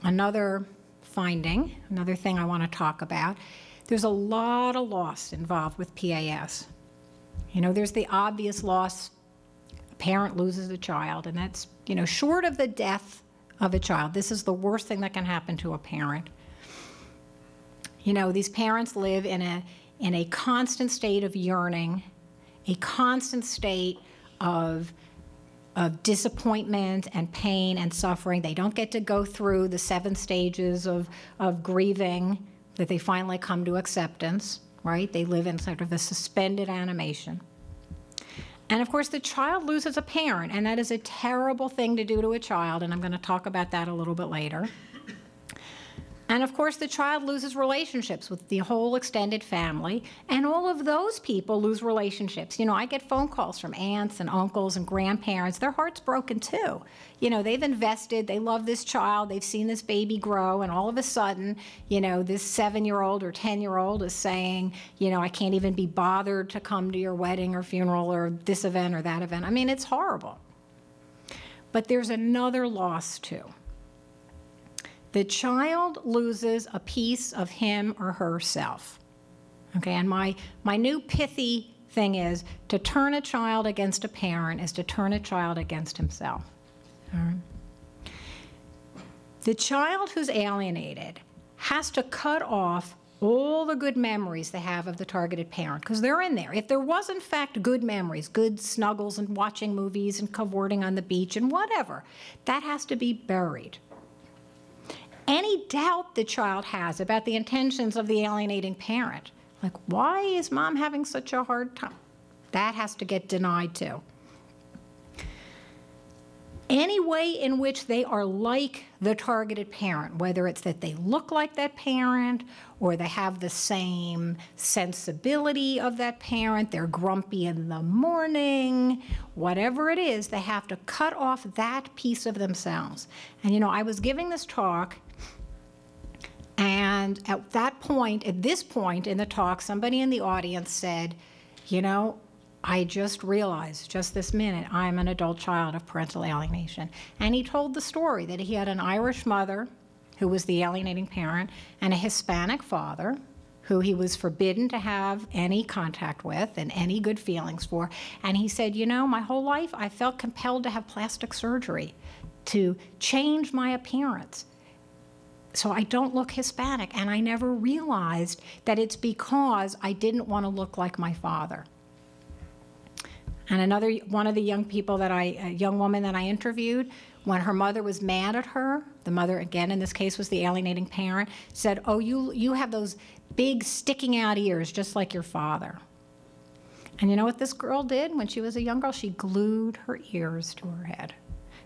another finding, another thing I want to talk about, there's a lot of loss involved with PAS. You know, there's the obvious loss. A parent loses a child, and that's, you know, short of the death of a child, this is the worst thing that can happen to a parent. You know, these parents live in a constant state of yearning, a constant state of disappointment and pain and suffering. They don't get to go through the 7 stages of grieving that they finally come to acceptance, right? They live in sort of a suspended animation. And of course, the child loses a parent, and that is a terrible thing to do to a child, and I'm going to talk about that a little bit later. And of course, the child loses relationships with the whole extended family, and all of those people lose relationships. You know, I get phone calls from aunts and uncles and grandparents. Their heart's broken too. You know, they've invested, they love this child, they've seen this baby grow, and all of a sudden, you know, this 7-year-old or 10-year-old is saying, you know, I can't even be bothered to come to your wedding or funeral or this event or that event. I mean, it's horrible. But there's another loss too. The child loses a piece of him or herself. Okay, and my new pithy thing is, to turn a child against a parent is to turn a child against himself. All right? The child who's alienated has to cut off all the good memories they have of the targeted parent, because they're in there. If there was, in fact, good memories, good snuggles and watching movies and cavorting on the beach and whatever, that has to be buried. Any doubt the child has about the intentions of the alienating parent, like, why is mom having such a hard time? That has to get denied too. Any way in which they are like the targeted parent, whether it's that they look like that parent or they have the same sensibility of that parent, they're grumpy in the morning, whatever it is, they have to cut off that piece of themselves. And you know, I was giving this talk, and at this point in the talk, somebody in the audience said, you know, I just realized, just this minute, I'm an adult child of parental alienation. And he told the story that he had an Irish mother, who was the alienating parent, and a Hispanic father, who he was forbidden to have any contact with and any good feelings for. And he said, you know, my whole life I felt compelled to have plastic surgery to change my appearance, so I don't look Hispanic. And I never realized that it's because I didn't want to look like my father. And one of the young people a young woman that I interviewed, when her mother was mad at her, the mother, again, in this case was the alienating parent, said, oh, you have those big sticking out ears just like your father. And you know what this girl did when she was a young girl? She glued her ears to her head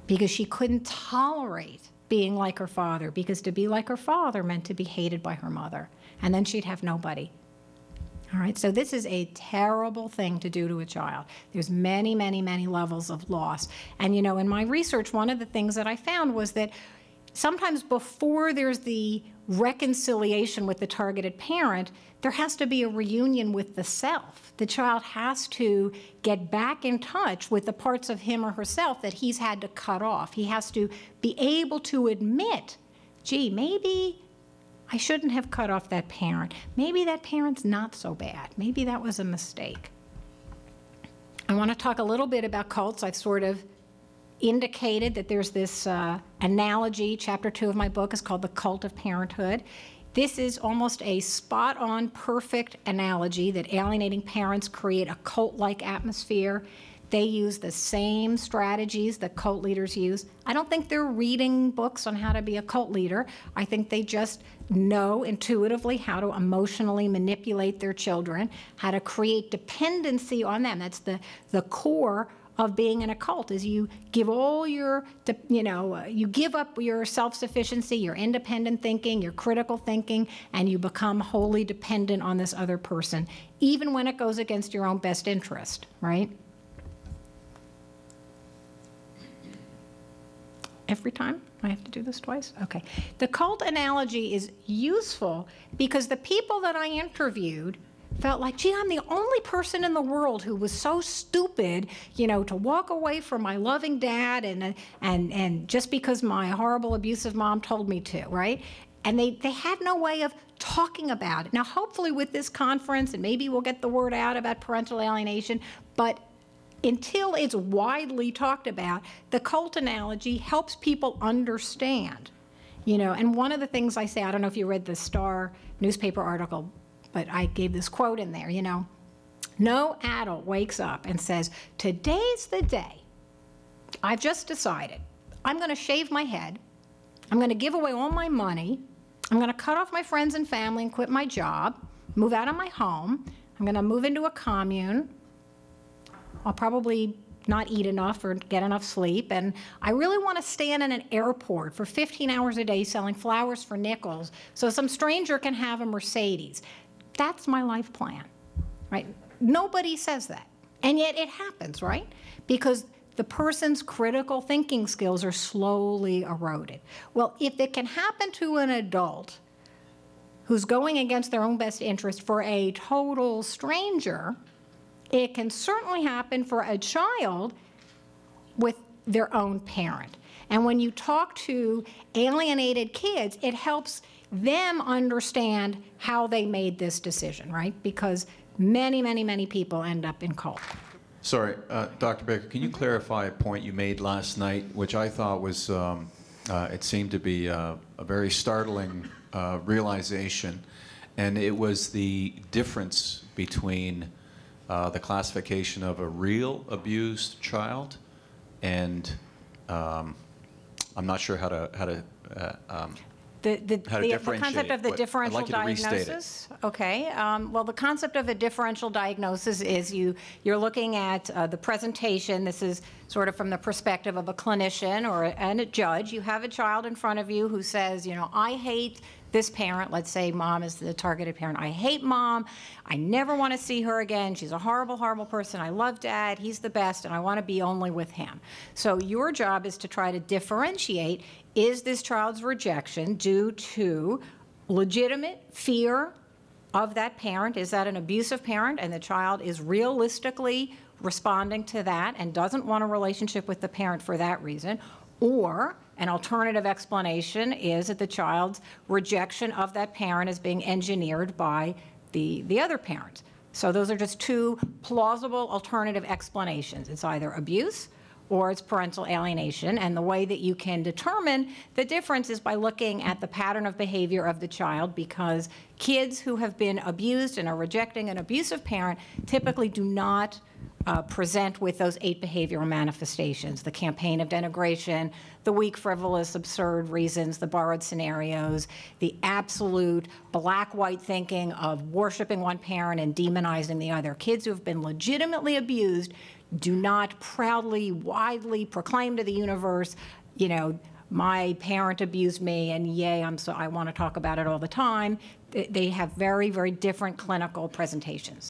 because she couldn't tolerate being like her father, because to be like her father meant to be hated by her mother, and then she'd have nobody. All right, so this is a terrible thing to do to a child. There's many, many, many levels of loss. And you know, in my research, one of the things that I found was that sometimes before there's the reconciliation with the targeted parent, there has to be a reunion with the self. The child has to get back in touch with the parts of him or herself that he's had to cut off. He has to be able to admit, gee, maybe I shouldn't have cut off that parent. Maybe that parent's not so bad. Maybe that was a mistake. I want to talk a little bit about cults. I've sort of indicated that there's this analogy. Chapter 2 of my book is called The Cult of Parenthood. This is almost a spot-on, perfect analogy that alienating parents create a cult-like atmosphere. They use the same strategies that cult leaders use. I don't think they're reading books on how to be a cult leader. I think they just know intuitively how to emotionally manipulate their children, how to create dependency on them. That's the core of being in a cult, is you give all your, you give up your self-sufficiency, your independent thinking, your critical thinking, and you become wholly dependent on this other person, even when it goes against your own best interest, right? Every time? I have to do this twice? Okay. The cult analogy is useful because the people that I interviewed felt like, gee, I'm the only person in the world who was so stupid, you know, to walk away from my loving dad and just because my horrible abusive mom told me to, right? And they had no way of talking about it. Now, hopefully with this conference, and maybe we'll get the word out about parental alienation, but until it's widely talked about, the cult analogy helps people understand, you know. And one of the things I say, I don't know if you read the Star newspaper article, but I gave this quote in there, you know, no adult wakes up and says, today's the day. I've just decided I'm going to shave my head. I'm going to give away all my money. I'm going to cut off my friends and family and quit my job, move out of my home. I'm going to move into a commune. I'll probably not eat enough or get enough sleep. And I really want to stand in an airport for 15 hours a day selling flowers for nickels so some stranger can have a Mercedes. That's my life plan, right? Nobody says that. And yet it happens, right? Because the person's critical thinking skills are slowly eroded. Well, if it can happen to an adult who's going against their own best interest for a total stranger, it can certainly happen for a child with their own parent. And when you talk to alienated kids, it helps them understand how they made this decision, right? Because many, many, many people end up in cult. Sorry, Dr. Baker, can you clarify a point you made last night, which I thought was, it seemed to be a very startling realization, and it was the difference between the classification of a real abused child and I'm not sure how to The concept of the differential diagnosis? Okay. Well, the concept of a differential diagnosis is you're looking at the presentation. This is sort of from the perspective of a clinician and a judge. You have a child in front of you who says, you know, I hate this parent. Let's say mom is the targeted parent. I hate mom. I never want to see her again. She's a horrible, horrible person. I love dad. He's the best, and I want to be only with him. So your job is to try to differentiate, is this child's rejection due to legitimate fear of that parent? Is that an abusive parent and the child is realistically responding to that and doesn't want a relationship with the parent for that reason? Or an alternative explanation is that the child's rejection of that parent is being engineered by the other parent. So those are just two plausible alternative explanations. It's either abuse or it's parental alienation, and the way that you can determine the difference is by looking at the pattern of behavior of the child, because kids who have been abused and are rejecting an abusive parent typically do not present with those 8 behavioral manifestations: the campaign of denigration, the weak, frivolous, absurd reasons, the borrowed scenarios, the absolute black-white thinking of worshiping one parent and demonizing the other. Kids who have been legitimately abused do not proudly, widely proclaim to the universe, you know, my parent abused me, and yay, I want to talk about it all the time. They have very, very different clinical presentations.